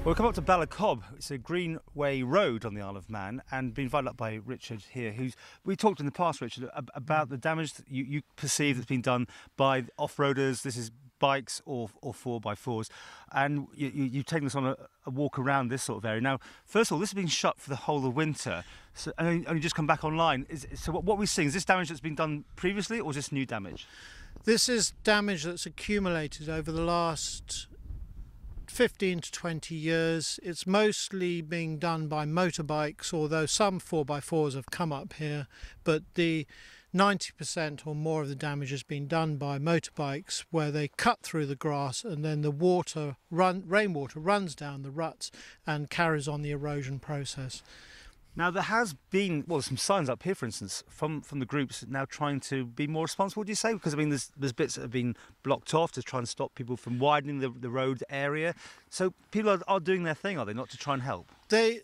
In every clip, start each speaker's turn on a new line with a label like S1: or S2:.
S1: Well, we've come up to Ballacob. It's a Greenway road on the Isle of Man, and been invited up by Richard here, we talked in the past, Richard, about the damage that you perceive that's been done by off-roaders. This is bikes or 4x4s, and you've taken us on a walk around this sort of area. Now, first of all, this has been shut for the whole of winter, so, and only just come back online. So what we're seeing, is this damage that's been done previously, or is this new damage?
S2: This is damage that's accumulated over the last 15 to 20 years. It's mostly being done by motorbikes, although some 4x4s have come up here, but the 90% or more of the damage has been done by motorbikes, where they cut through the grass and then the rainwater runs down the ruts and carries on the erosion process.
S1: Now, there has been, well, some signs up here, for instance, from the groups now trying to be more responsible, do you say? Because, I mean, there's bits that have been blocked off to try and stop people from widening the road area. So people are doing their thing, are they, not to try and help?
S2: There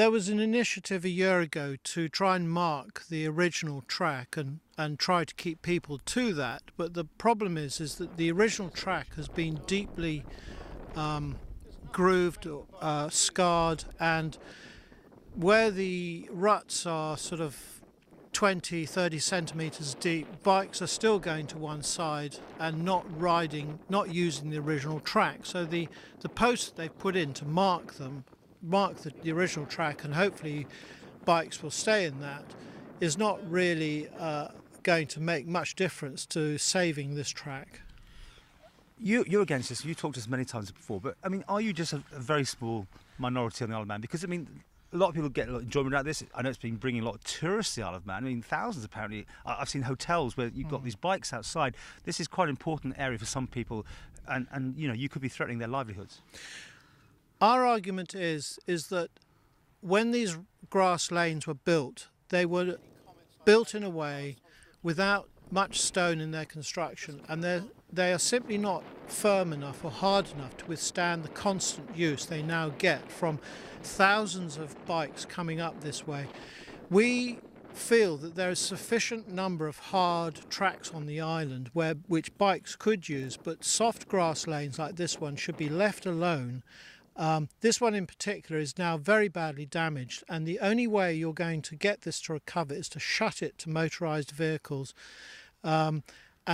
S2: was an initiative a year ago to try and mark the original track and try to keep people to that. But the problem is that the original track has been deeply grooved, scarred, and where the ruts are sort of 20, 30 centimetres deep, bikes are still going to one side and not using the original track. So the posts that they've put in to mark the original track, and hopefully bikes will stay in that, is not really going to make much difference to saving this track.
S1: You're against this. You talked to us many times before, but I mean, are you just a very small minority on the Isle of Man? Because I mean, a lot of people get a lot of enjoyment out of this. I know it's been bringing a lot of tourists to the Isle of Man. I mean, thousands apparently. I've seen hotels where you've got these bikes outside. This is quite an important area for some people, and you know, you could be threatening their livelihoods.
S2: Our argument is that when these grass lanes were built, they were built in a way without much stone in their construction, and they are simply not firm enough or hard enough to withstand the constant use they now get from thousands of bikes coming up this way. We feel that there is sufficient number of hard tracks on the island which bikes could use, but soft grass lanes like this one should be left alone. This one in particular is now very badly damaged, and the only way you're going to get this to recover is to shut it to motorised vehicles and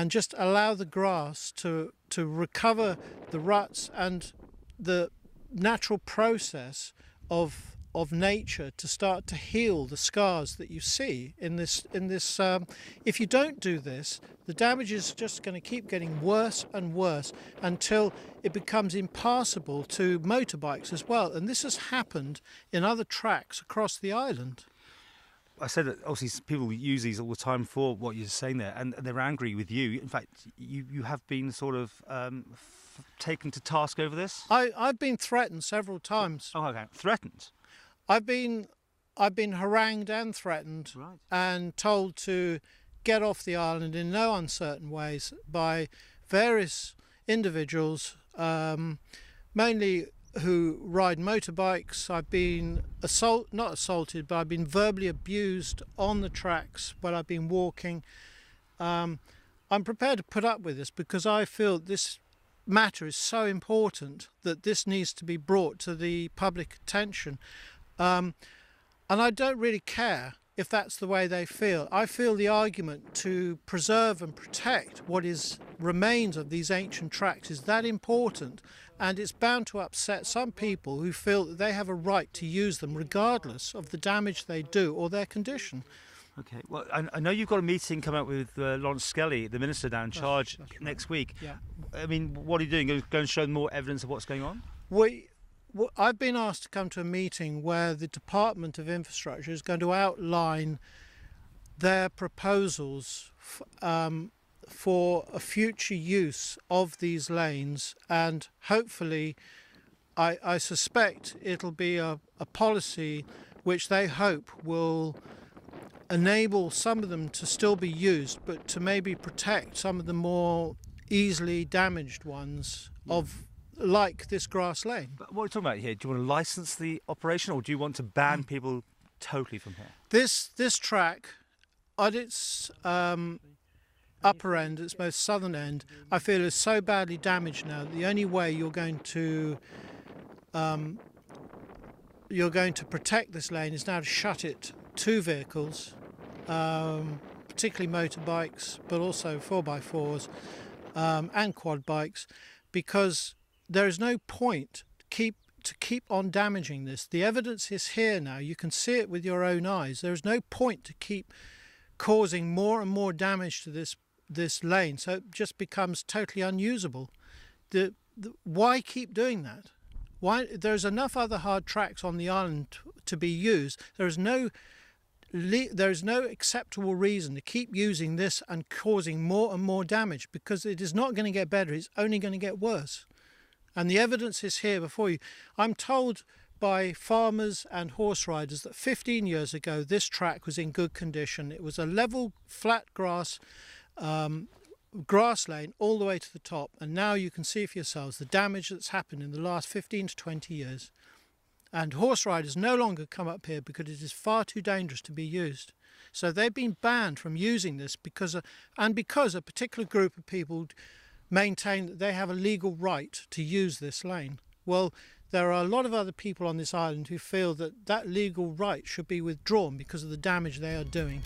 S2: just allow the grass to recover the ruts and the natural process of nature to start to heal the scars that you see in this. If you don't do this, the damage is just going to keep getting worse and worse until it becomes impassable to motorbikes as well. And this has happened in other tracks across the island.
S1: I said that obviously people use these all the time for what you're saying there, and they're angry with you. In fact, you have been sort of taken to task over this?
S2: I've been threatened several times.
S1: Oh, okay. Threatened?
S2: I've been harangued and threatened,
S1: right,
S2: and told to get off the island in no uncertain ways by various individuals, mainly who ride motorbikes. I've been not assaulted, but I've been verbally abused on the tracks while I've been walking. I'm prepared to put up with this because I feel this matter is so important that this needs to be brought to the public attention. And I don't really care if that's the way they feel. I feel the argument to preserve and protect what remains of these ancient tracks is that important, and it's bound to upset some people who feel that they have a right to use them regardless of the damage they do or their condition.
S1: Okay, well, I know you've got a meeting coming up with Lawrence Skelly, the Minister down in charge,
S2: that's right,
S1: next week.
S2: Yeah.
S1: I mean, what are you doing? Go and show them more evidence of what's going on?
S2: I've been asked to come to a meeting where the Department of Infrastructure is going to outline their proposals for a future use of these lanes, and hopefully I suspect it'll be a policy which they hope will enable some of them to still be used, but to maybe protect some of the more easily damaged ones like this grass lane.
S1: But what are you talking about here? Do you want to licence the operation, or do you want to ban people totally from here?
S2: This track, at its upper end, its most southern end, I feel is so badly damaged now that the only way you're going to you're going to protect this lane is now to shut it to vehicles, particularly motorbikes, but also 4x4s and quad bikes, because there is no point to keep on damaging this. The evidence is here now. You can see it with your own eyes. There is no point to keep causing more and more damage to this lane, so it just becomes totally unusable. Why keep doing that? Why? There's enough other hard tracks on the island to be used. There is no acceptable reason to keep using this and causing more and more damage, because it is not going to get better. It's only going to get worse. And the evidence is here before you. I'm told by farmers and horse riders that 15 years ago this track was in good condition. It was a level, flat grass lane all the way to the top, and now you can see for yourselves the damage that's happened in the last 15 to 20 years. And horse riders no longer come up here because it is far too dangerous to be used. So they've been banned from using this because a particular group of people maintain that they have a legal right to use this lane. Well, there are a lot of other people on this island who feel that that legal right should be withdrawn because of the damage they are doing.